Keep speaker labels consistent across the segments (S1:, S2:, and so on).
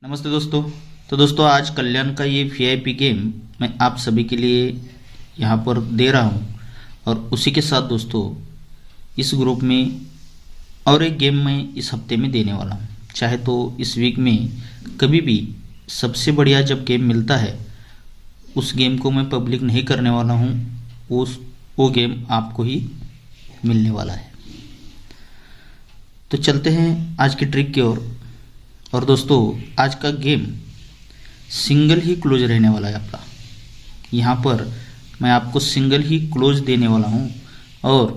S1: नमस्ते दोस्तों। तो दोस्तों आज कल्याण का ये वीआईपी गेम मैं आप सभी के लिए यहाँ पर दे रहा हूँ और उसी के साथ दोस्तों इस ग्रुप में और एक गेम मैं इस हफ्ते में देने वाला हूँ। चाहे तो इस वीक में कभी भी सबसे बढ़िया जब गेम मिलता है उस गेम को मैं पब्लिक नहीं करने वाला हूँ, वो गेम आपको ही मिलने वाला है। तो चलते हैं आज की ट्रिक की ओर। और दोस्तों आज का गेम सिंगल ही क्लोज रहने वाला है आपका। यहाँ पर मैं आपको सिंगल ही क्लोज देने वाला हूँ और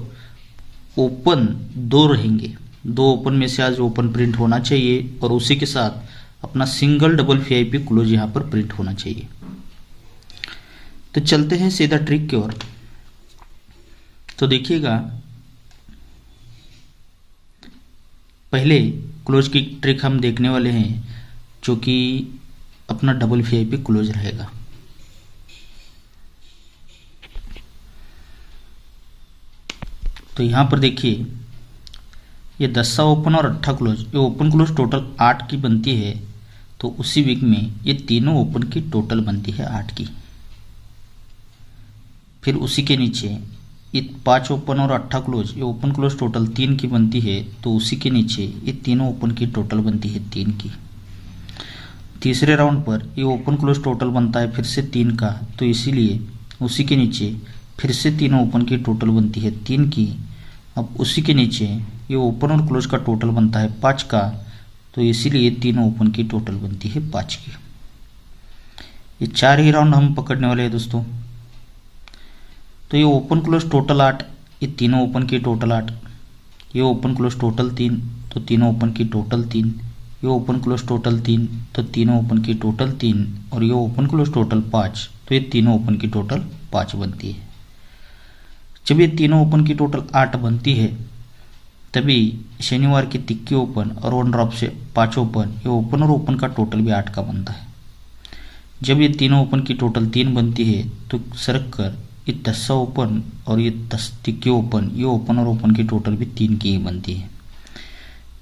S1: ओपन दो रहेंगे। दो ओपन में से आज ओपन प्रिंट होना चाहिए और उसी के साथ अपना सिंगल डबल वीआईपी क्लोज यहाँ पर प्रिंट होना चाहिए। तो चलते हैं सीधा ट्रिक की ओर। तो देखिएगा, पहले क्लोज की ट्रिक हम देखने वाले हैं जो कि अपना डबल वीआईपी क्लोज रहेगा। तो यहाँ पर देखिए, ये 10 ओपन और 8 क्लोज, ये ओपन क्लोज टोटल 8 की बनती है। तो उसी वीक में ये तीनों ओपन की टोटल बनती है 8 की। फिर उसी के नीचे ये 5 ओपन और 8 क्लोज, ये ओपन क्लोज टोटल 3 की बनती है। तो उसी के नीचे ये तीनों ओपन की टोटल बनती है 3 की। तीसरे राउंड पर ये ओपन क्लोज टोटल बनता है फिर से 3 का। तो इसीलिए उसी के नीचे फिर से तीनों ओपन की टोटल बनती है 3 की। अब उसी के नीचे ये ओपन और क्लोज का टोटल बनता है 5 का। तो इसीलिए तीनों ओपन की टोटल बनती है 5 की। ये 4 ही राउंड हम पकड़ने वाले हैं दोस्तों। तो ये ओपन क्लोज टोटल 8, ये तीनों ओपन की टोटल 8, ये ओपन क्लोज टोटल 3, तो तीनों ओपन की टोटल 3, ये ओपन क्लोज टोटल 3, तो तीनों ओपन की टोटल 3, और ये ओपन क्लोज टोटल 5, तो ये तीनों ओपन की टोटल 5 बनती है। जब ये तीनों ओपन की टोटल 8 बनती है तभी शनिवार की तिक्की ओपन और 1 ड्रॉप से 5 ओपन, ये ओपन और ओपन का टोटल भी 8 का बनता है। जब ये तीनों ओपन की टोटल 3 बनती है तो सरक कर ये 10 ओपन और ये 10 तिक्की ओपन, ये ओपन और ओपन की टोटल भी 3 की ही बनती है।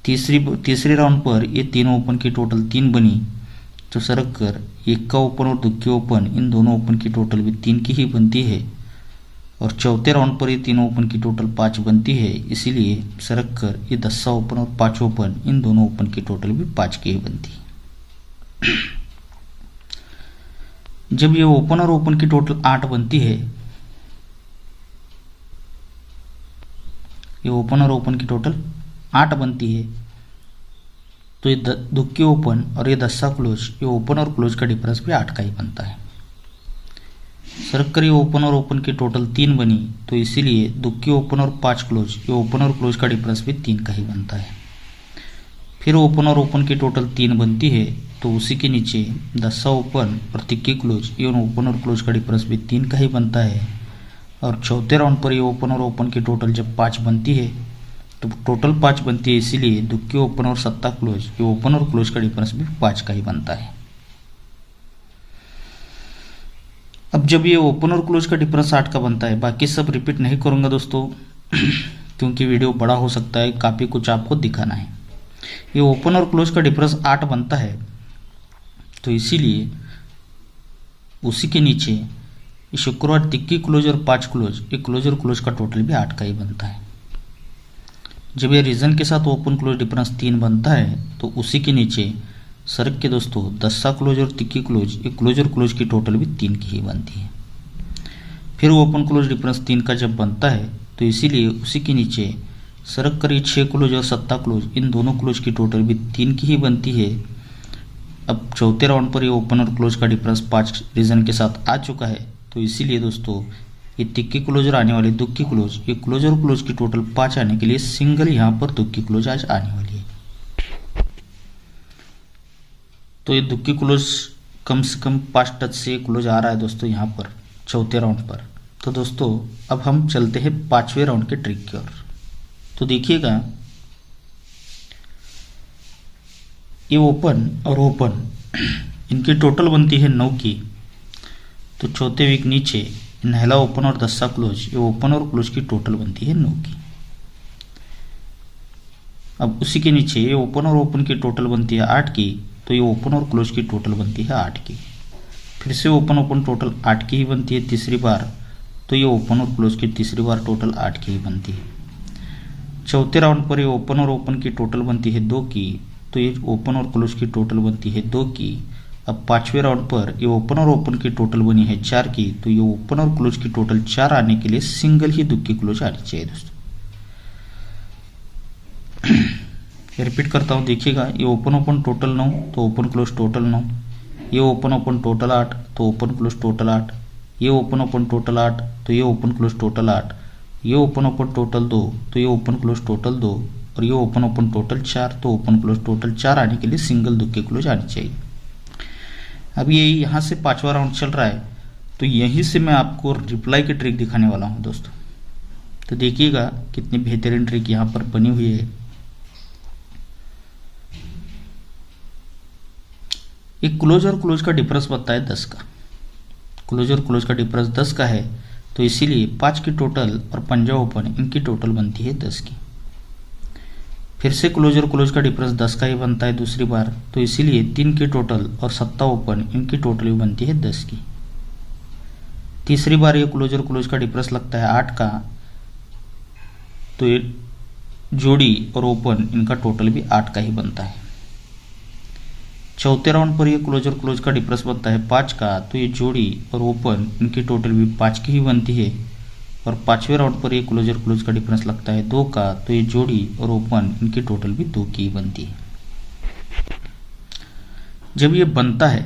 S1: तीसरे राउंड पर ये तीनों ओपन की टोटल 3 बनी तो सरक कर इक्का ओपन और दुक्की ओपन, इन दोनों ओपन की टोटल भी 3 की ही बनती है। और चौथे राउंड पर ये तीनों ओपन की टोटल 5 बनती है, इसीलिए सरक कर ये 10 ओपन और 5 ओपन, इन दोनों ओपन की टोटल भी 5 की ही बनती है। जब ये ओपन और ओपन की टोटल 8 बनती है, ये ओपन और ओपन की टोटल 8 बनती है, तो ये दुक्की ओपन और ये 10 क्लोज, ये ओपन और क्लोज का डिफरेंस भी 8 का ही बनता है। सरक कर ये ओपन और ओपन की टोटल 3 बनी तो इसीलिए दुक्की ओपन और 5 क्लोज, ये ओपन और क्लोज का डिफरेंस भी 3 का ही बनता है। फिर ओपन और ओपन की टोटल 3 बनती है तो उसी के नीचे 10 ओपन और तिक्की क्लोज, ये ओपन और क्लोज का डिफरेंस भी 3 का ही बनता है। और चौथे राउंड पर ये ओपन और ओपन की टोटल जब 5 बनती है तो टोटल 5 बनती है, इसीलिए दुक्की ओपन और 7 क्लोज, ये ओपन और क्लोज का डिफरेंस भी 5 का ही बनता है। अब जब ये ओपन और क्लोज का डिफरेंस 8 का बनता है, बाकी सब रिपीट नहीं करूंगा दोस्तों क्योंकि वीडियो बड़ा हो सकता है, काफ़ी कुछ आपको दिखाना है। ये ओपन और क्लोज का डिफरेंस 8 बनता है तो इसीलिए उसी के नीचे शुक्रवार तिक्की क्लोज और 5 क्लोज, ये क्लोज और क्लोज का टोटल भी 8 का ही बनता है। जब ये रीजन के साथ ओपन क्लोज डिफरेंस 3 बनता है तो उसी के नीचे सरक के दोस्तों 10 क्लोज और तिक्की क्लोज, ये क्लोज और क्लोज की टोटल भी 3 की ही बनती है। फिर ओपन क्लोज डिफरेंस 3 का जब बनता है तो इसीलिए उसी के नीचे सरक कर 6 क्लोज और 7 क्लोज, इन दोनों क्लोज की टोटल भी 3 की ही बनती है। अब चौथे राउंड पर ये ओपन और क्लोज का डिफरेंस 5 रीजन के साथ आ चुका है तो इसीलिए दोस्तों ये तिक्की क्लोज और आने वाले दुक्की क्लोज, ये क्लोज और क्लोज की टोटल 5 आने के लिए सिंगल यहाँ पर दुक्की क्लोज आज आने वाली है। तो ये दुक्की क्लोज कम से कम 5 टच से क्लोज आ रहा है दोस्तों यहाँ पर चौथे राउंड पर। तो दोस्तों अब हम चलते हैं 5वें राउंड के ट्रिक की ओर। तो देखिएगा, ये ओपन और ओपन इनकी टोटल बनती है 9 की। तो चौथे वीक नीचे नहला ओपन और 10 क्लोज, ये ओपन और क्लोज की टोटल बनती है 9 की। अब उसी के नीचे ये ओपन और ओपन की टोटल बनती है 8 की। तो ये ओपन और क्लोज की टोटल बनती है 8 की। फिर से ओपन ओपन टोटल 8 की ही बनती है तीसरी बार, तो ये ओपन और क्लोज की तीसरी बार टोटल 8 की ही बनती है। चौथे राउंड पर ये ओपन और ओपन की टोटल बनती है 2 की, तो ये ओपन और क्लोज की टोटल बनती है 2 की। अब पांचवें राउंड पर ये ओपन और ओपन की टोटल बनी है 4 की, तो ये ओपन और क्लोज की टोटल 4 आने के लिए सिंगल ही दुक्की क्लोज आनी चाहिए दोस्तों। रिपीट करता हूँ, देखिएगा, ये ओपन ओपन टोटल 9, तो ओपन क्लोज टोटल 9, ये ओपन ओपन टोटल 8, तो ओपन क्लोज टोटल 8, ये ओपन ओपन टोटल 8, तो ये ओपन क्लोज टोटल 8, ये ओपन ओपन टोटल 2, तो ये ओपन क्लोज टोटल 2, और ये ओपन ओपन टोटल 4, तो ओपन क्लोज टोटल 4 आने के लिए सिंगल दुक्की क्लोज आनी चाहिए। अब ये यहाँ से पांचवा राउंड चल रहा है, तो यहीं से मैं आपको रिप्लाई की ट्रिक दिखाने वाला हूँ दोस्तों। तो देखिएगा कितनी बेहतरीन ट्रिक यहाँ पर बनी हुई है। एक क्लोज और क्लोज का डिफरेंस बनता है 10 का। क्लोज और क्लोज का डिफरेंस 10 का है, तो इसीलिए 5 की टोटल और पंजा ओपन इनकी टोटल बनती है 10 की। फिर से क्लोज और क्लोज का डिफरेंस 10 का ही बनता है दूसरी बार, तो इसीलिए 3 की टोटल और सत्ता ओपन इनकी टोटल भी बनती है 10 की। तीसरी बार ये क्लोज और क्लोज का डिफरेंस लगता है 8 का, तो ये जोड़ी और ओपन इनका टोटल भी 8 का ही बनता है। चौथे राउंड पर ये क्लोज और क्लोज का डिफरेंस बनता है 5 का, तो ये जोड़ी और ओपन इनकी टोटल भी 5 की ही बनती है। और पांचवें राउंड पर ये क्लोज और क्लोज का डिफरेंस लगता है 2 का, तो ये जोड़ी और ओपन इनकी टोटल भी 2 की ही बनती है। जब ये बनता है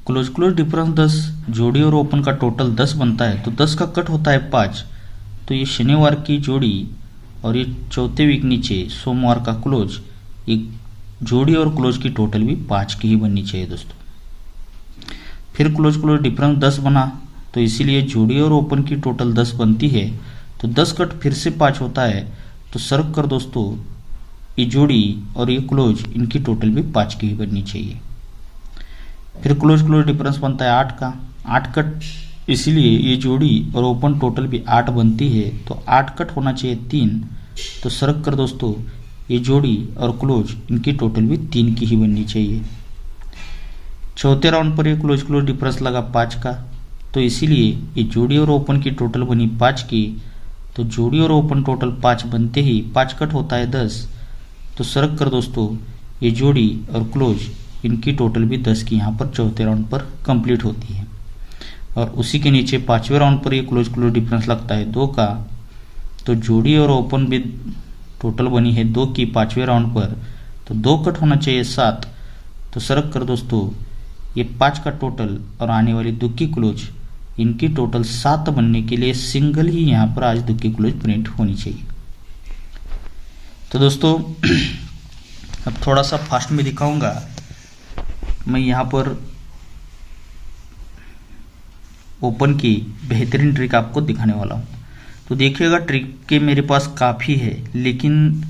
S1: क्लोज क्लोज डिफरेंस 10, जोड़ी और ओपन का टोटल 10 बनता है, तो 10 का कट होता है 5, तो ये शनिवार की जोड़ी और ये चौथे वीक नीचे सोमवार का क्लोज, एक जोड़ी और क्लोज की टोटल भी 5 की ही बननी चाहिए दोस्तों। फिर क्लोज क्लोज डिफरेंस 10 बना, तो इसीलिए जोड़ी और ओपन की टोटल 10 बनती है, तो 10 कट फिर से 5 होता है, तो सर्व कर दोस्तों, ये जोड़ी और ये क्लोज इनकी टोटल भी 5 की ही बननी चाहिए। फिर क्लोज क्लोज डिफरेंस बनता है 8 का, 8 कट, इसीलिए ये जोड़ी और ओपन टोटल भी 8 बनती है, तो 8 कट होना चाहिए 3, तो सर्व कर दोस्तों, ये जोड़ी और क्लोज इनकी टोटल भी 3 की ही बननी चाहिए। चौथे राउंड पर ये क्लोज क्लोज डिफरेंस लगा 5 का, तो इसीलिए ये जोड़ी और ओपन की टोटल बनी 5 की, तो जोड़ी और ओपन टोटल 5 बनते ही 5 कट होता है 10, तो सर्व कर दोस्तों, ये जोड़ी और क्लोज इनकी टोटल भी 10 की यहाँ पर चौथे राउंड पर कंप्लीट होती है। और उसी के नीचे पांचवें राउंड पर ये क्लोज क्लोज डिफरेंस लगता है 2 का, तो जोड़ी और ओपन भी टोटल बनी है 2 की पांचवें राउंड पर, तो 2 कट होना चाहिए 7, तो सर्व कर दोस्तों, ये 5 का टोटल और आने वाली दुक्की क्लोज इनकी टोटल 7 बनने के लिए सिंगल ही यहाँ पर आज दुक्की क्लोज प्रिंट होनी चाहिए। तो दोस्तों अब थोड़ा सा फास्ट में दिखाऊंगा, मैं यहाँ पर ओपन की बेहतरीन ट्रिक आपको दिखाने वाला हूँ। तो देखिएगा, ट्रिक के मेरे पास काफ़ी है, लेकिन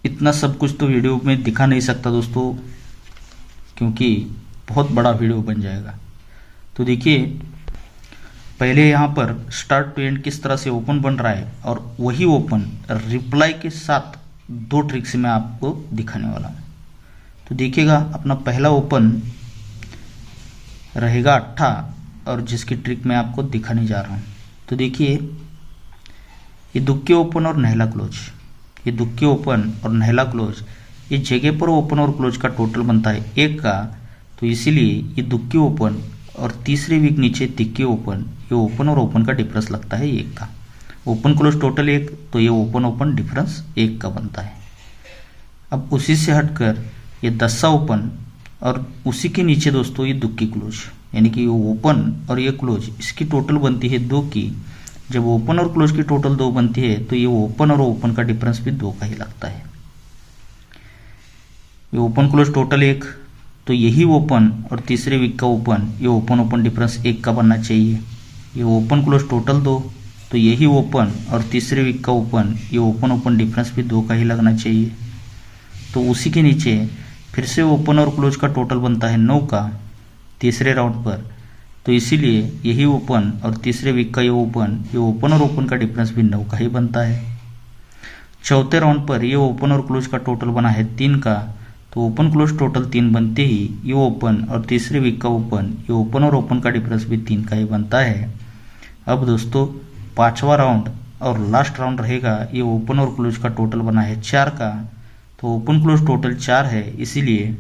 S1: इतना सब कुछ तो वीडियो में दिखा नहीं सकता दोस्तों, क्योंकि बहुत बड़ा वीडियो बन जाएगा। तो देखिए, पहले यहाँ पर स्टार्ट टू एंड किस तरह से ओपन बन रहा है, और वही ओपन रिप्लाई के साथ 2 ट्रिक से मैं आपको दिखाने वाला हूँ। तो देखिएगा, अपना पहला ओपन रहेगा 8, और जिसकी ट्रिक मैं आपको दिखाने जा रहा हूँ। तो देखिए, ये दुक्की ओपन और नहला क्लोज, ये दुक्की ओपन और नहला क्लोज, ये जगह पर ओपन और क्लोज का टोटल बनता है 1 का, तो इसीलिए ये दुक्की ओपन और तीसरे वीक नीचे तिक्की ओपन, ये ओपन और ओपन का डिफरेंस लगता है 1 का। ओपन क्लोज टोटल 1, तो ये ओपन ओपन डिफरेंस 1 का बनता है। अब उसी से हटकर ये 10 ओपन और उसी के नीचे दोस्तों ये दुक्की क्लोज, यानी कि ये ओपन और ये क्लोज, इसकी टोटल बनती है 2 की। जब ओपन और क्लोज की टोटल 2 बनती है, तो ये ओपन और ओपन का डिफरेंस भी 2 का ही लगता है। ये ओपन क्लोज टोटल 1, तो यही ओपन और तीसरे वीक का ओपन, ये ओपन ओपन डिफरेंस 1 का बनना चाहिए। ये ओपन क्लोज टोटल 2, तो यही ओपन और तीसरे वीक का ओपन, ये ओपन ओपन डिफरेंस भी 2 का ही लगना चाहिए। तो उसी के नीचे फिर से ओपन और क्लोज का टोटल बनता है 9 का तीसरे राउंड पर, तो इसीलिए यही ओपन और तीसरे वीक का ये ओपन और ओपन का डिफरेंस भी 9 का ही बनता है। चौथे राउंड पर ये ओपन और क्लोज का टोटल बना है 3 का, तो ओपन क्लोज टोटल 3 बनते ही ये ओपन और तीसरे वीक का ओपन, ये ओपन और ओपन का डिफरेंस भी 3 का ही बनता है। अब दोस्तों 5वां राउंड और लास्ट राउंड रहेगा, ये ओपन और क्लोज का टोटल बना है 4 का, तो ओपन क्लोज टोटल 4 है, इसीलिए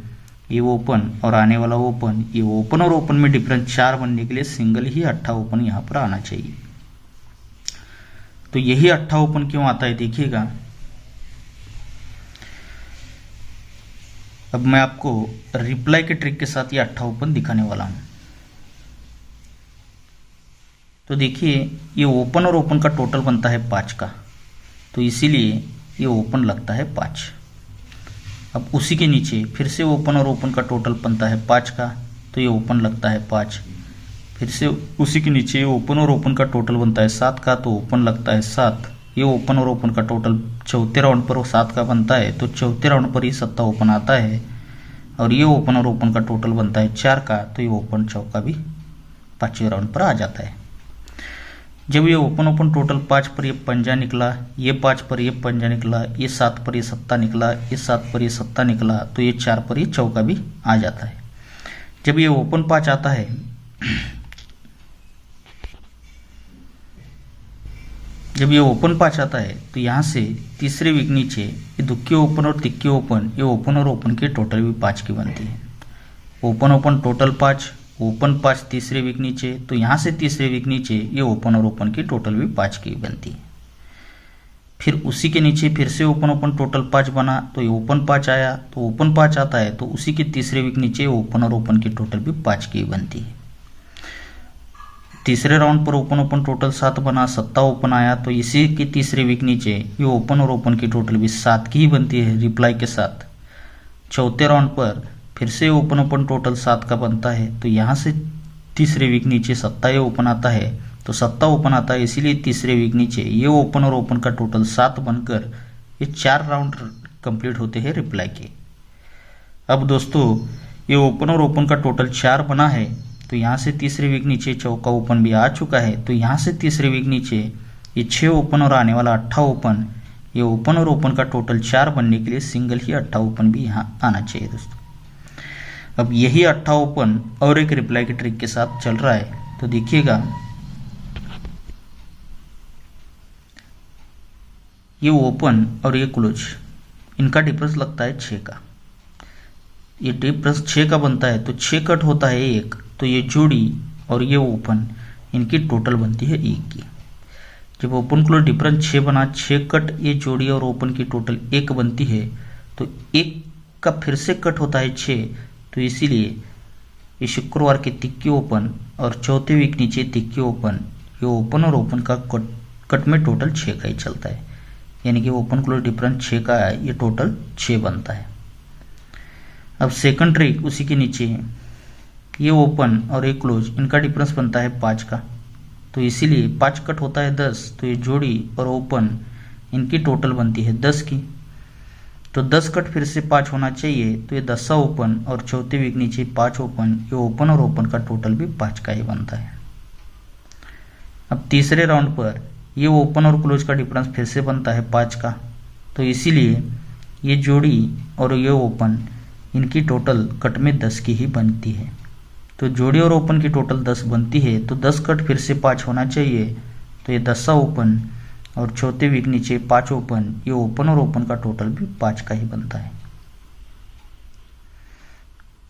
S1: ये ओपन और आने वाला ओपन, ये ओपन और ओपन में डिफरेंस 4 बनने के लिए सिंगल ही 8 ओपन यहाँ पर आना चाहिए। तो यही 8 ओपन क्यों आता है देखिएगा। अब मैं आपको रिप्लाई के ट्रिक के साथ ये 8 ओपन दिखाने वाला हूं। तो देखिए ये ओपन और ओपन का टोटल बनता है 5 का, तो इसीलिए ये ओपन लगता है 5। अब उसी के नीचे फिर से ओपन और ओपन का टोटल बनता है 5 का, तो ये ओपन लगता है 5। फिर से उसी के नीचे ओपन और ओपन का टोटल बनता है 7 का, तो ओपन लगता है 7। ये ओपन और ओपन का टोटल चौथे राउंड पर 7 का बनता है, तो चौथे राउंड पर ही 7 ओपन आता है। और ये ओपन और ओपन का टोटल बनता है 4 का, तो ये ओपन चौका भी 5वें राउंड पर आ जाता है। जब ये ओपन ओपन टोटल 5 पर ये पंजा निकला, ये 5 पर ये पंजा निकला, ये 7 पर ये सत्ता निकला, ये 7 पर ये सत्ता निकला, तो ये 4 पर ये चौका भी आ जाता है। जब ये ओपन 5 आता है, जब ये ओपन 5 आता है तो यहाँ से तीसरे वीक नीचे ये दुक्के ओपन और तिक्के ओपन, ये ओपन और ओपन के टोटल भी 5 की बनती है। ओपन ओपन टोटल 5, ओपन 5 तीसरे वीक नीचे, तो यहाँ से तीसरे वीक नीचे ये ओपन और ओपन की टोटल भी 5 की बनती है। फिर उसी के नीचे फिर से ओपन ओपन टोटल 5 बना, तो ये ओपन 5 आया, तो ओपन 5 आता है तो उसी के तीसरे वीक नीचे ओपन और ओपन की टोटल भी 5 की बनती है। तीसरे राउंड पर ओपन ओपन टोटल 7 बना, सत्ता ओपन आया, तो इसी के तीसरे वीक नीचे ये ओपन और ओपन की टोटल भी 7 की ही बनती है रिप्लाई के साथ। चौथे राउंड पर फिर से ओपन ओपन टोटल 7 का बनता है, तो यहाँ से तीसरे वीक नीचे सत्ता ये ओपन आता है, तो सत्ता ओपन आता है, इसीलिए तीसरे वीक नीचे ये ओपन और ओपन का टोटल 7 बनकर ये 4 राउंड कंप्लीट होते हैं रिप्लाई के। अब दोस्तों ये ओपन और ओपन का टोटल 4 बना है, तो यहाँ से तीसरे वीक नीचे चौका ओपन भी आ चुका है, तो यहाँ से तीसरे वीक नीचे ये 6 ओपन और आने वाला 8 ओपन, ये ओपन और ओपन का टोटल 4 बनने के लिए सिंगल ही 8 ओपन भी यहाँ आना चाहिए दोस्तों। अब यही 8 ओपन और एक रिप्लाई के ट्रिक के साथ चल रहा है, तो देखिएगा ये ओपन और ये क्लोज, इनका डिफरेंस लगता है 6 का। ये डिफरेंस 6 का बनता है, तो 6 कट होता है 1, तो ये जोड़ी और ये ओपन इनकी टोटल बनती है 1 की। जब ओपन क्लोज डिफरेंस 6 बना, 6 कट ये जोड़ी और ओपन की टोटल 1 बनती है, तो 1 का फिर से कट होता है 6, तो इसीलिए ये शुक्रवार के तिक्के ओपन और चौथे वीक नीचे तिक्के ओपन, ये ओपन और ओपन का कट में टोटल 6 का ही चलता है, यानी कि ओपन क्लोज डिफरेंस 6 का है, ये टोटल 6 बनता है। अब सेकंड ट्रिक उसी के नीचे है, ये ओपन और ये क्लोज इनका डिफरेंस बनता है 5 का, तो इसीलिए 5 कट होता है 10, तो ये जोड़ी और ओपन इनकी टोटल बनती है 10 की, तो 10 कट फिर से 5 होना चाहिए, तो ये 10 ओपन और चौथे वीक नीचे 5 ओपन, ये ओपन और ओपन का टोटल भी 5 का ही बनता है। अब तीसरे राउंड पर ये ओपन और क्लोज का डिफरेंस फिर से बनता है 5 का, तो इसीलिए ये जोड़ी और ये ओपन इनकी टोटल कट में 10 की ही बनती है, तो जोड़ी और ओपन की टोटल 10 बनती है, तो 10 कट फिर से 5 होना चाहिए, तो ये 10 ओपन और चौथे वीक नीचे 5 ओपन, ये ओपन और ओपन का टोटल भी 5 का ही बनता है।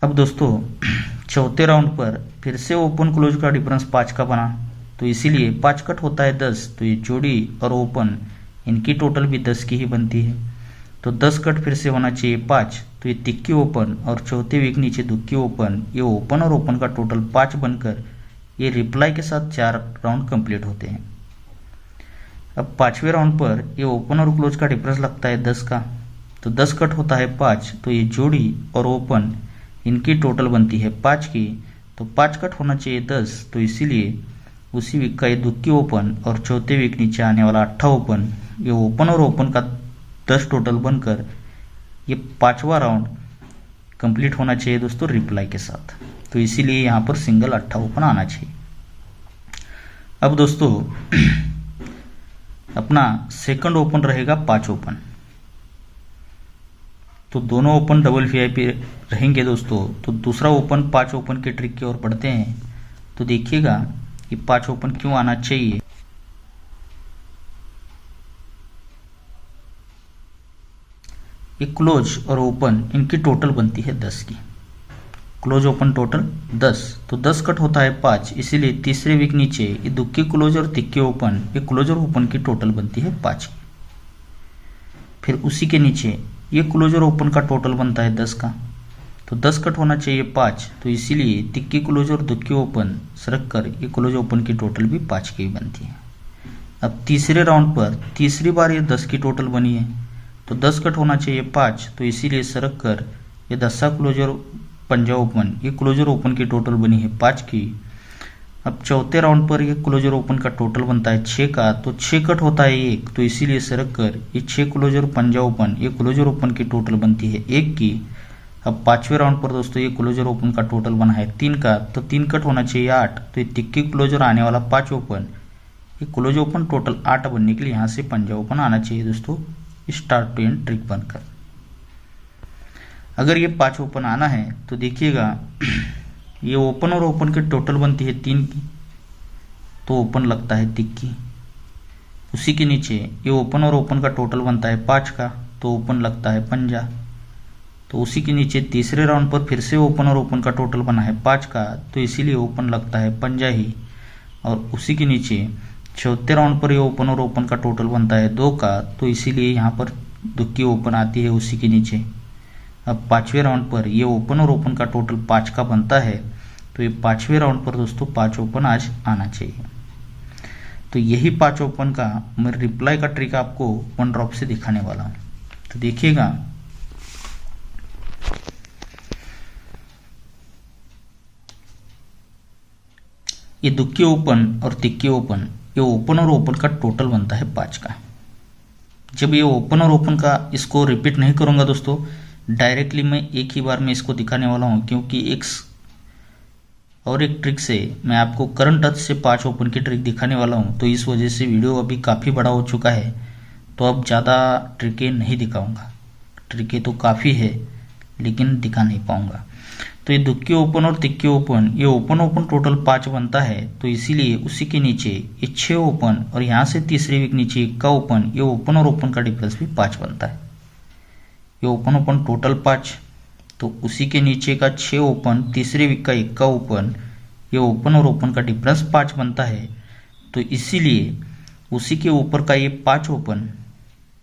S1: अब दोस्तों चौथे राउंड पर फिर से ओपन क्लोज का डिफरेंस 5 का बना, तो इसीलिए 5 कट होता है 10, तो ये जोड़ी और ओपन इनकी टोटल भी 10 की ही बनती है, तो 10 कट फिर से होना चाहिए 5, तो ये तिक्की ओपन और चौथे वीक नीचे दुक्की ओपन, ये ओपन और ओपन का टोटल 5 बनकर ये रिप्लाई के साथ 4 राउंड कंप्लीट होते हैं। अब 5वें राउंड पर ये ओपन और क्लोज का डिफरेंस लगता है 10 का, तो 10 कट होता है 5, तो ये जोड़ी और ओपन इनकी टोटल बनती है 5 की, तो 5 कट होना चाहिए 10, तो इसीलिए उसी वीक का ये दुक्की ओपन और चौथे वीक नीचे आने वाला 8 ओपन, ये ओपन और ओपन का 10 टोटल बनकर ये 5वां राउंड कंप्लीट होना चाहिए दोस्तों रिप्लाई के साथ, तो इसीलिए यहाँ पर सिंगल 8 ओपन आना चाहिए। अब दोस्तों अपना सेकंड ओपन रहेगा 5 ओपन, तो दोनों ओपन डबल वीआईपी रहेंगे दोस्तों। तो दूसरा ओपन 5 ओपन के ट्रिक की ओर बढ़ते हैं। तो देखिएगा कि 5 ओपन क्यों आना चाहिए। ये क्लोज और ओपन इनकी टोटल बनती है 10 की। क्लोज ओपन टोटल 10, तो 10 कट होता है 5, इसीलिए तीसरे वीक नीचे ये दुक्की क्लोज और तिक्की ओपन, ये क्लोज और ओपन की टोटल बनती है 5 की। फिर उसी के नीचे ये क्लोज और ओपन का टोटल बनता है 10 का, तो 10 कट होना चाहिए 5, तो इसीलिए तिक्की क्लोज और दुक्की ओपन सरक कर ये क्लोज ओपन की टोटल भी 5 की बनती है। अब तीसरे राउंड पर तीसरी बार ये 10 की टोटल बनी है, तो 10 कट होना चाहिए 5, तो इसीलिए सरक कर ये 10 क्लोजर पंजा ओपन, ये क्लोजर ओपन की टोटल बनी है 5 की। अब चौथे राउंड पर ये क्लोजर ओपन का टोटल बनता है 6 का, तो 6 कट होता है 1, तो इसीलिए सरक कर ये 6 क्लोजर पंजा ओपन, ये क्लोजर ओपन की टोटल बनती है 1 की। अब पांचवें राउंड पर दोस्तों ये क्लोजर ओपन का टोटल बना है 3 का, तो 3 कट होना चाहिए 8, तो ये तिक्की क्लोजर आने वाला 5 ओपन, ये क्लोज ओपन टोटल 8 बनने के लिए यहाँ से पंजा ओपन आना चाहिए दोस्तों, स्टार्ट टू एंड ट्रिक बनकर। अगर ये 5 ओपन आना है तो देखिएगा ये ओपन और ओपन की टोटल बनती है 3 की, तो ओपन लगता है तिक्की। उसी के नीचे ये ओपन और ओपन का टोटल बनता है 5 का, तो ओपन लगता है पंजा। तो उसी के नीचे तीसरे राउंड पर फिर से ओपन और ओपन का टोटल बना है 5 का, तो इसीलिए ओपन लगता है पंजा ही। और उसी के नीचे चौथे राउंड पर ये ओपन और ओपन का टोटल बनता है 2 का, तो इसीलिए यहाँ पर दुक्की ओपन आती है उसी के नीचे। अब पांचवें राउंड पर ये ओपन और ओपन का टोटल 5 का बनता है, तो ये पांचवें राउंड पर दोस्तों 5 ओपन आज आना चाहिए। तो यही 5 ओपन का मैं रिप्लाई का ट्रिक आपको 1 ड्रॉप से दिखाने वाला हूँ। तो देखिएगा ये दुक्की ओपन और तिक्की ओपन, ये ओपन और ओपन का टोटल बनता है 5 का। जब ये ओपन और ओपन का इसको रिपीट नहीं करूंगा दोस्तों, डायरेक्टली मैं एक ही बार में इसको दिखाने वाला हूं, क्योंकि एक ट्रिक से मैं आपको करंट टच से 5 ओपन की ट्रिक दिखाने वाला हूं, तो इस वजह से वीडियो अभी काफ़ी बड़ा हो चुका है, तो अब ज़्यादा ट्रिकें नहीं दिखाऊंगा। ट्रिकें तो काफ़ी है लेकिन दिखा नहीं पाऊंगा। तो ये दुक्की ओपन और तिक्की ओपन, ये ओपन ओपन टोटल 5 बनता है, तो इसीलिए उसी के नीचे ये 6 ओपन और यहाँ से तीसरे वीक नीचे 1 ओपन, ये ओपन और ओपन का डिफरेंस भी 5 बनता है। ये ओपन ओपन टोटल 5, तो उसी के नीचे का 6 ओपन, तीसरे वीक का 1 ओपन, ये ओपन और ओपन का डिफरेंस 5 बनता है। तो इसीलिए उसी के ऊपर का ये 5 ओपन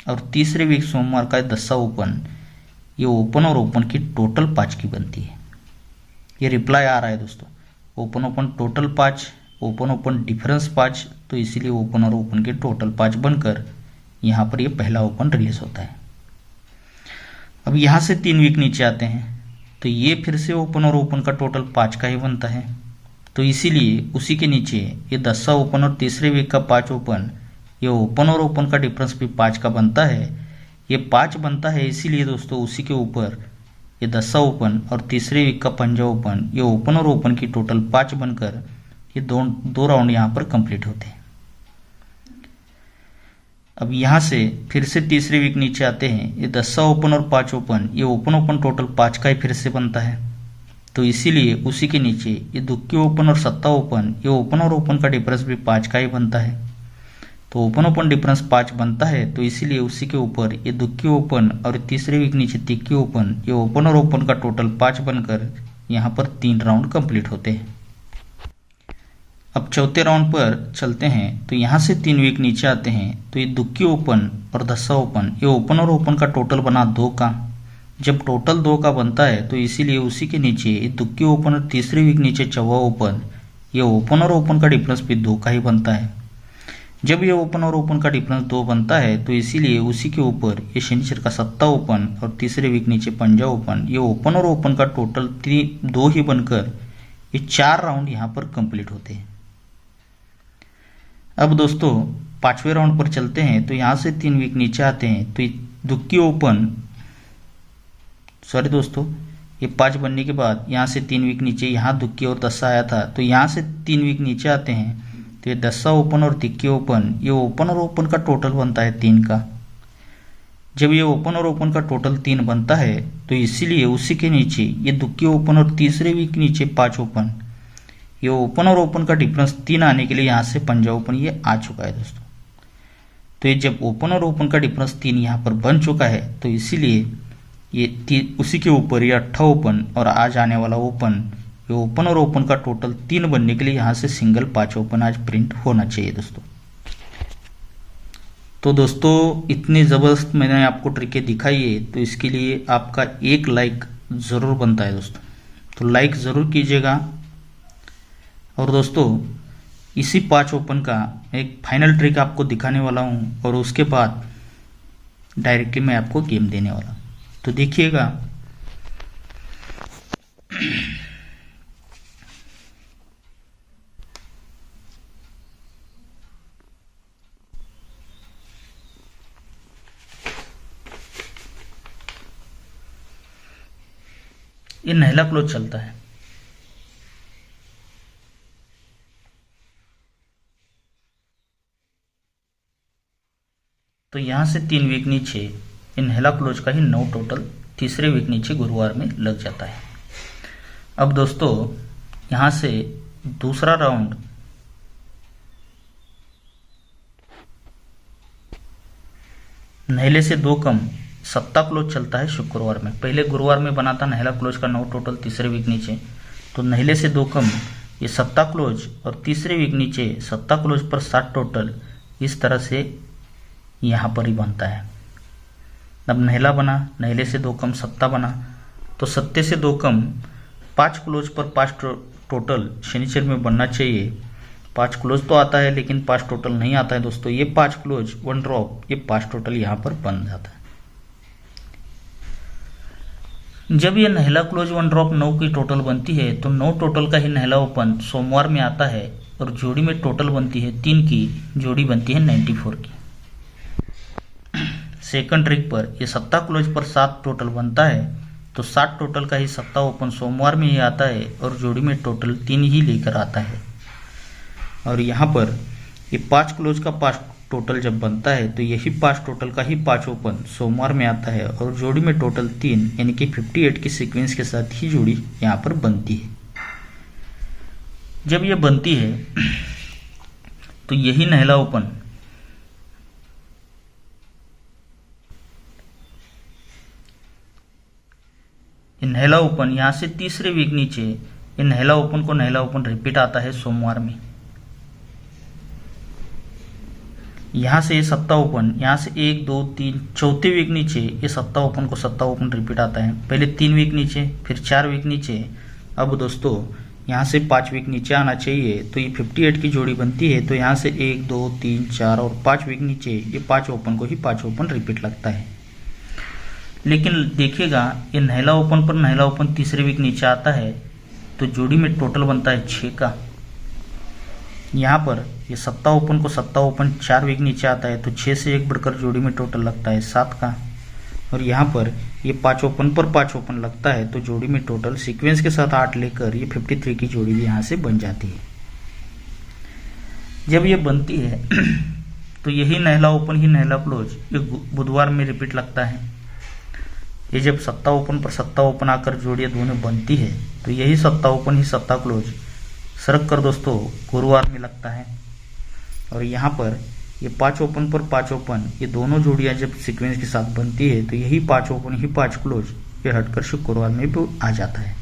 S1: और तीसरे वीक सोमवार का 10 ओपन, ये ओपन और ओपन की टोटल 5 की बनती है। ये रिप्लाई आ रहा है दोस्तों, open open total 5, open open difference 5, तो इसीलिए ओपन और ओपन के टोटल 5 बनकर यहाँ पर ये पहला ओपन रिलीज होता है। अब यहाँ से 3 वीक नीचे आते हैं, तो ये फिर से ओपन और ओपन का टोटल 5 का ही बनता है, तो इसीलिए उसी के नीचे ये 10 ओपन और तीसरे वीक का 5 ओपन, ये ओपन और ओपन का डिफरेंस भी 5 का बनता है। ये 5 बनता है, इसीलिए दोस्तों उसी के ऊपर ये 10 ओपन और तीसरे वीक का पंजा ओपन, ये ओपन और ओपन की टोटल 5 बनकर ये दो राउंड यहाँ पर कंप्लीट होते हैं। अब यहाँ से फिर से तीसरे वीक नीचे आते हैं, ये 10 ओपन और 5 ओपन, ये ओपन ओपन टोटल 5 का ही फिर से बनता है, तो इसीलिए उसी के नीचे ये दुक्की ओपन और 7 ओपन, ये ओपन और ओपन का डिफरेंस भी 5 का ही बनता है। तो ओपन ओपन डिफरेंस 5 बनता है, तो इसीलिए उसी के ऊपर ये दुक्की ओपन और तीसरे वीक नीचे तिक्की ओपन, ये ओपन और ओपन का टोटल 5 बनकर यहाँ पर 3 राउंड कंप्लीट होते हैं। अब चौथे राउंड पर चलते हैं, तो यहाँ से 3 वीक नीचे आते हैं, तो ये दुक्की ओपन और 10 ओपन, ये ओपन और ओपन का टोटल बना 2 का। जब टोटल 2 का बनता है, तो इसीलिए उसी के नीचे ये दुक्की ओपन और तीसरे वीक नीचे 4 ओपन, ये ओपन और ओपन का डिफरेंस भी 2 का ही बनता है। जब ये ओपन और ओपन का डिफरेंस 2 बनता है, तो इसीलिए उसी के ऊपर ये शनिचर का 7 ओपन और तीसरे वीक नीचे पंजा ओपन, ये ओपन और ओपन का टोटल 2 ही बनकर ये 4 राउंड यहाँ पर कंप्लीट होते हैं। अब दोस्तों 5वें राउंड पर चलते हैं, तो यहाँ से 3 वीक नीचे आते हैं, तो ये दुक्की ओपन, सॉरी दोस्तों, ये 5 बनने के बाद यहाँ से 3 वीक नीचे यहाँ दुक्की और 10 आया था, तो यहाँ से 3 वीक नीचे आते हैं, तो ये 10 ओपन और तिक्की ओपन, ये ओपन और ओपन का टोटल बनता है 3 का। जब ये ओपन और ओपन का टोटल 3 बनता है तो इसीलिए उसी के नीचे ये दुक्की ओपन और तीसरे वीक के नीचे 5 ओपन, ये ओपन और ओपन का डिफरेंस 3 आने के लिए यहाँ से पंजा ओपन ये आ चुका है दोस्तों। तो ये जब ओपन और ओपन का डिफरेंस 3 यहाँ पर बन चुका है तो इसीलिए ये उसी के ऊपर ये 8 ओपन और आज आने वाला ओपन, ये ओपन और ओपन का टोटल 3 बनने के लिए यहाँ से सिंगल 5 ओपन आज प्रिंट होना चाहिए दोस्तों। तो दोस्तों इतनी ज़बरदस्त मैंने आपको ट्रिकें दिखाई है, तो इसके लिए आपका एक लाइक ज़रूर बनता है दोस्तों, तो लाइक ज़रूर कीजिएगा। और दोस्तों इसी 5 ओपन का एक फाइनल ट्रिक आपको दिखाने वाला हूँ और उसके बाद डायरेक्टली मैं आपको गेम देने वाला हूँ, तो देखिएगा। ये नहला क्लोज चलता है, तो यहां से 3 वीक नीचे इन नहला क्लोज का ही 9 टोटल तीसरे वीक नीचे गुरुवार में लग जाता है। अब दोस्तों यहां से दूसरा राउंड नहले से 2 कम सप्ताह क्लोज चलता है शुक्रवार में। पहले गुरुवार में बना था नहला क्लोज का 9 टोटल तीसरे वीक नीचे, तो नहले से 2 कम ये सप्ताह क्लोज और तीसरे वीक नीचे सप्ताह क्लोज पर 7 टोटल इस तरह से यहाँ पर ही बनता है। अब नहला बना, नहले से 2 कम सप्ताह बना, तो सत्ते से 2 कम 5 क्लोज पर 5 टोटल शनिचर में बनना चाहिए। 5 क्लोज तो आता है लेकिन 5 टोटल नहीं आता है दोस्तों। ये 5 क्लोज 1 ड्रॉप, ये 5 टोटल यहाँ पर बन जाता है। जब ये नहला क्लोज 1 ड्रॉप 9 की टोटल बनती है तो 9 टोटल का ही नहला ओपन सोमवार में आता है और जोड़ी में टोटल बनती है 3 की, जोड़ी बनती है 94 की। सेकंड ट्रिक पर ये सप्ताह क्लोज पर 7 टोटल बनता है, तो 7 टोटल का ही सप्ताह ओपन सोमवार में ही आता है और जोड़ी में टोटल 3 ही लेकर आता है। और यहाँ पर ये 5 क्लोज का 5 टोटल जब बनता है तो यही 5 टोटल का ही 5 ओपन सोमवार में आता है और जोड़ी में टोटल 3 यानी कि 58 की सीक्वेंस के साथ ही जोड़ी यहाँ पर बनती है। जब ये बनती है तो यही नहला ओपन नहला ओपन यहाँ से तीसरे वीक नीचे ये नहला ओपन को नहला ओपन रिपीट आता है सोमवार में। यहाँ से ये सप्ताह ओपन, यहाँ से 1 2 3 चौथे वीक नीचे ये सप्ताह ओपन को सप्ताह ओपन रिपीट आता है। पहले 3 वीक नीचे, फिर 4 वीक नीचे। अब दोस्तों यहाँ से 5 वीक नीचे आना चाहिए, तो ये 58 की जोड़ी बनती है। तो यहाँ से 1 2 3 4 और 5 वीक नीचे ये 5 ओपन को ही 5 ओपन रिपीट लगता है। लेकिन देखिएगा ये नहला ओपन पर नहला ओपन तीसरे वीक नीचे आता है तो जोड़ी में टोटल बनता है 6 का। यहाँ पर ये सप्ताह ओपन को सप्ताह ओपन 4 वीक नीचे आता है तो 6 से 1 बढ़कर जोड़ी में टोटल लगता है 7 का। और यहाँ पर ये 5 ओपन पर 5 ओपन लगता है तो जोड़ी में टोटल सीक्वेंस के साथ 8 लेकर ये 53 की जोड़ी भी यहाँ से बन जाती है। जब ये बनती है तो यही नहला ओपन ही नहला क्लोज ये बुधवार में रिपीट लगता है। ये जब सप्ताह ओपन पर सप्ताह ओपन आकर जोड़ियाँ दोनों बनती है तो यही सप्ताह ओपन ही सप्ताह क्लोज सरक कर दोस्तों गुरुवार में लगता है। और यहाँ पर ये 5 ओपन पर 5 ओपन ये दोनों जोड़ियाँ जब सीक्वेंस के साथ बनती है तो यही 5 ओपन ही 5 क्लोज ये हटकर शुक्रवार में भी आ जाता है।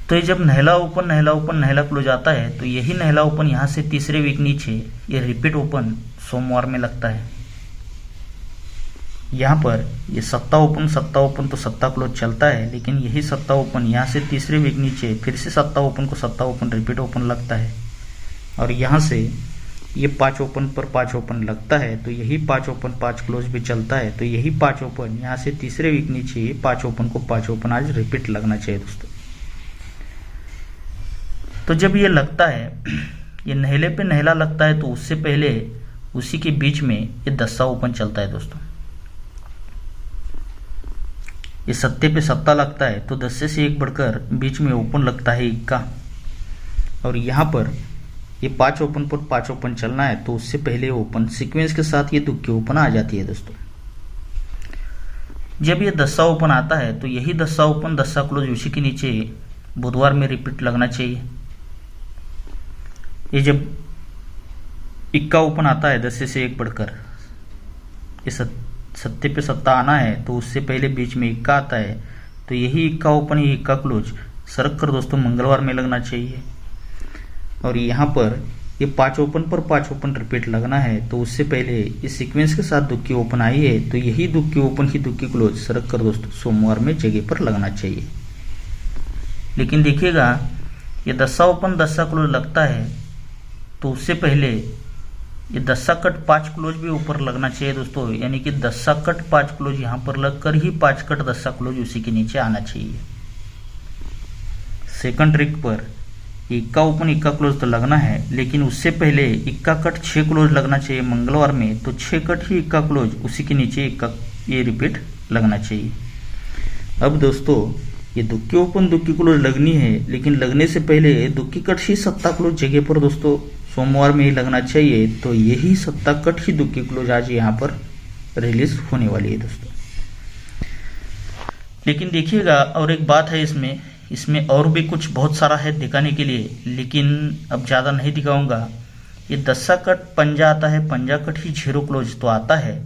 S1: तो ये जब नहला ओपन नहला क्लोज आता है तो यही नहला ओपन यहाँ से तीसरे वीक नीचे ये रिपीट ओपन सोमवार में लगता है। यहाँ पर ये सप्ताह ओपन तो सप्ताह क्लोज चलता है, लेकिन यही सप्ताह ओपन यहाँ से तीसरे वीक नीचे फिर से सप्ताह ओपन को सप्ताह ओपन रिपीट ओपन लगता है। और यहाँ से ये 5 ओपन पर 5 ओपन लगता है तो यही 5 ओपन 5 क्लोज भी चलता है। तो यही 5 ओपन यहाँ से तीसरे वीक नीचे ये 5 ओपन को 5 ओपन आज रिपीट लगना चाहिए दोस्तों। तो जब ये लगता है ये नहले पे नहला लगता है तो उससे पहले उसी के बीच में ये 10 ओपन चलता है दोस्तों। ये सत्ते पे सप्ताह लगता है तो 10 से 1 बढ़कर बीच में ओपन लगता है 1 का। और यहाँ पर ये 5 ओपन पर 5 ओपन चलना है तो उससे पहले ओपन सीक्वेंस के साथ ये दुक्की ओपन आ जाती है दोस्तों। जब ये 10 ओपन आता है तो यही 10 ओपन 10 क्लोज उसी के नीचे बुधवार में रिपीट लगना चाहिए। ये जब इक्का ओपन आता है 10 से 1 बढ़कर, ये सत्ते पे सत्ता आना है तो उससे पहले बीच में इक्का आता है तो यही इक्का ओपन ये इक्का क्लोज सरक कर दोस्तों मंगलवार में लगना चाहिए। और यहाँ पर ये 5 ओपन पर 5 ओपन रिपीट लगना है तो उससे पहले इस सीक्वेंस के साथ दुक्की ओपन आई है तो यही दुक्की ओपन ही दुक्की क्लोज सरक कर दोस्तों सोमवार में जगह पर लगना चाहिए। लेकिन देखिएगा ये 10 ओपन 10 क्लोज लगता है तो उससे पहले ये 10 कट 5 क्लोज भी ऊपर लगना चाहिए दोस्तों, यानी कि 10 कट 5 क्लोज यहाँ पर लगकर ही 5 कट 10 क्लोज उसी के नीचे आना चाहिए। सेकंड ट्रिक पर इक्का ओपन इक्का क्लोज तो लगना है, लेकिन उससे पहले इक्का कट 6 क्लोज लगना चाहिए मंगलवार में, तो 6 कट ही इक्का क्लोज उसी के नीचे इक्का ये रिपीट लगना चाहिए। अब दोस्तों ये दुक्की ओपन दुक्की क्लोज लगनी है, लेकिन लगने से पहले दुक्की कट ही सत्ता क्लोज जगह पर दोस्तों सोमवार में ही लगना चाहिए, तो यही सत्ता कट ही दुक्की क्लोज आज यहाँ पर रिलीज होने वाली है दोस्तों। लेकिन देखिएगा और एक बात है इसमें और भी कुछ बहुत सारा है दिखाने के लिए, लेकिन अब ज़्यादा नहीं दिखाऊंगा। ये 10 कट पंजा आता है, पंजा कट ही 0 क्लोज तो आता है,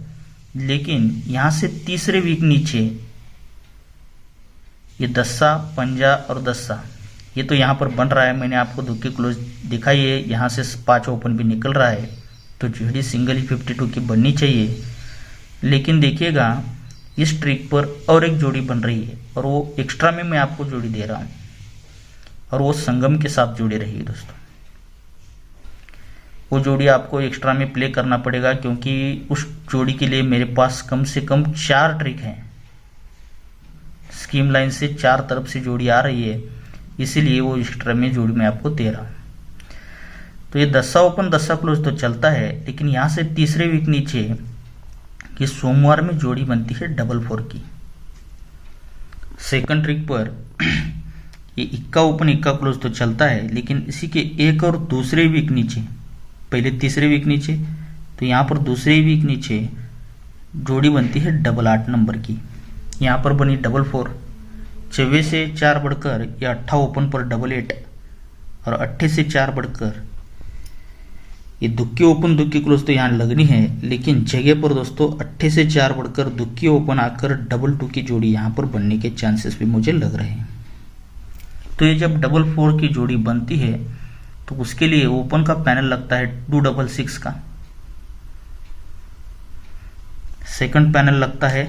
S1: लेकिन यहाँ से तीसरे वीक नीचे ये 10 पंजा और 10 ये तो यहाँ पर बन रहा है, मैंने आपको दुक्की क्लोज दिखाई है, यहाँ से 5 ओपन भी निकल रहा है, तो जोड़ी सिंगल ही 52 की बननी चाहिए। लेकिन देखिएगा इस ट्रिक पर और एक जोड़ी बन रही है और वो एक्स्ट्रा में मैं आपको जोड़ी दे रहा हूँ और वो संगम के साथ जोड़ी रहेगी दोस्तों। वो जोड़ी आपको एक्स्ट्रा में प्ले करना पड़ेगा क्योंकि उस जोड़ी के लिए मेरे पास कम से कम 4 ट्रिक हैं। स्कीम लाइन से 4 तरफ से जोड़ी आ रही है, इसीलिए वो एक्स्ट्रा में जोड़ी मैं आपको दे रहा हूँ। तो ये 10 ओपन 10 क्लोज तो चलता है, लेकिन यहाँ से तीसरे वीक नीचे कि सोमवार में जोड़ी बनती है 4 की। सेकंड ट्रिक पर ये इक्का ओपन इक्का क्लोज तो चलता है, लेकिन इसी के एक और दूसरे वीक नीचे, पहले तीसरे वीक नीचे, तो यहाँ पर दूसरे वीक नीचे जोड़ी बनती है 8 नंबर की। यहाँ पर बनी 4 6 से 4 बढ़कर या 8 ओपन पर 8 और 8 से 4 बढ़कर ये दुक्की ओपन दुक्की क्लोज तो यहाँ लगनी है, लेकिन जगह पर दोस्तों 8 से 4 बढ़कर दुक्की ओपन आकर 2 की जोड़ी यहाँ पर बनने के चांसेस भी मुझे लग रहे हैं। तो ये जब 4 की जोड़ी बनती है तो उसके लिए ओपन का पैनल लगता है 266 का, सेकंड पैनल लगता है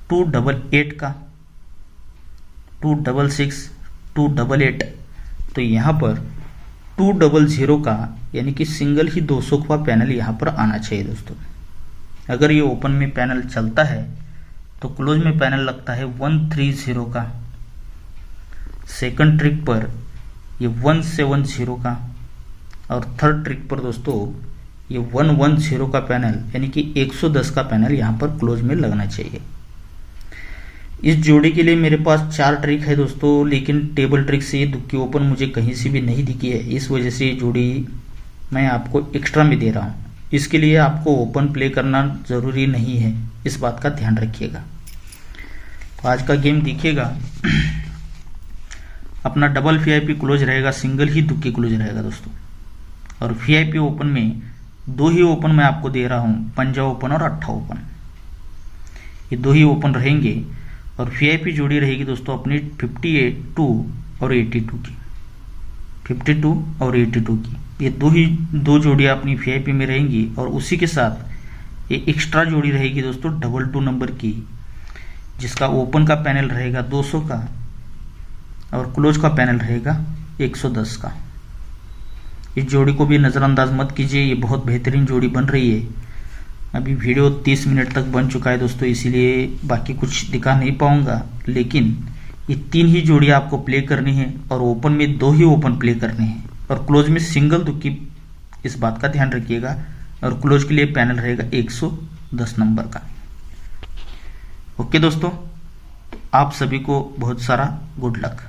S1: 288 का, 266 288, तो यहाँ पर 200 का यानी कि सिंगल ही 200 का पैनल यहाँ पर आना चाहिए दोस्तों। अगर ये ओपन में पैनल चलता है तो क्लोज में पैनल लगता है 130 का, सेकंड ट्रिक पर ये 170 का, और थर्ड ट्रिक पर दोस्तों ये 110 का पैनल यानी कि 110 का पैनल यहाँ पर क्लोज में लगना चाहिए। इस जोड़ी के लिए मेरे पास 4 ट्रिक है दोस्तों, लेकिन टेबल ट्रिक से ये दुक्की ओपन मुझे कहीं से भी नहीं दिखी है, इस वजह से ये जोड़ी मैं आपको एक्स्ट्रा में दे रहा हूँ। इसके लिए आपको ओपन प्ले करना ज़रूरी नहीं है, इस बात का ध्यान रखिएगा। तो आज का गेम देखिएगा, अपना डबल VIP क्लोज रहेगा, सिंगल ही दुक्की क्लोज रहेगा दोस्तों। और VIP ओपन में 2 ही ओपन मैं आपको दे रहा हूँ, पंजा ओपन और 8 ओपन, ये 2 ही ओपन रहेंगे। और VIP जोड़ी रहेगी दोस्तों अपनी 52 और 82 की, 52 और 82 की, ये 2 जोड़ियाँ अपनी VIP में रहेंगी। और उसी के साथ ये एक्स्ट्रा जोड़ी रहेगी दोस्तों 22 नंबर की, जिसका ओपन का पैनल रहेगा 200 का और क्लोज का पैनल रहेगा 110 का। इस जोड़ी को भी नज़रअंदाज मत कीजिए, ये बहुत बेहतरीन जोड़ी बन रही है। अभी वीडियो 30 मिनट तक बन चुका है दोस्तों, इसीलिए बाकी कुछ दिखा नहीं पाऊंगा, लेकिन ये 3 ही जोड़ी आपको प्ले करनी है और ओपन में 2 ही ओपन प्ले करने हैं और क्लोज में सिंगल दुक्की, इस बात का ध्यान रखिएगा। और क्लोज के लिए पैनल रहेगा 110 नंबर का। ओके दोस्तों, आप सभी को बहुत सारा गुड लक।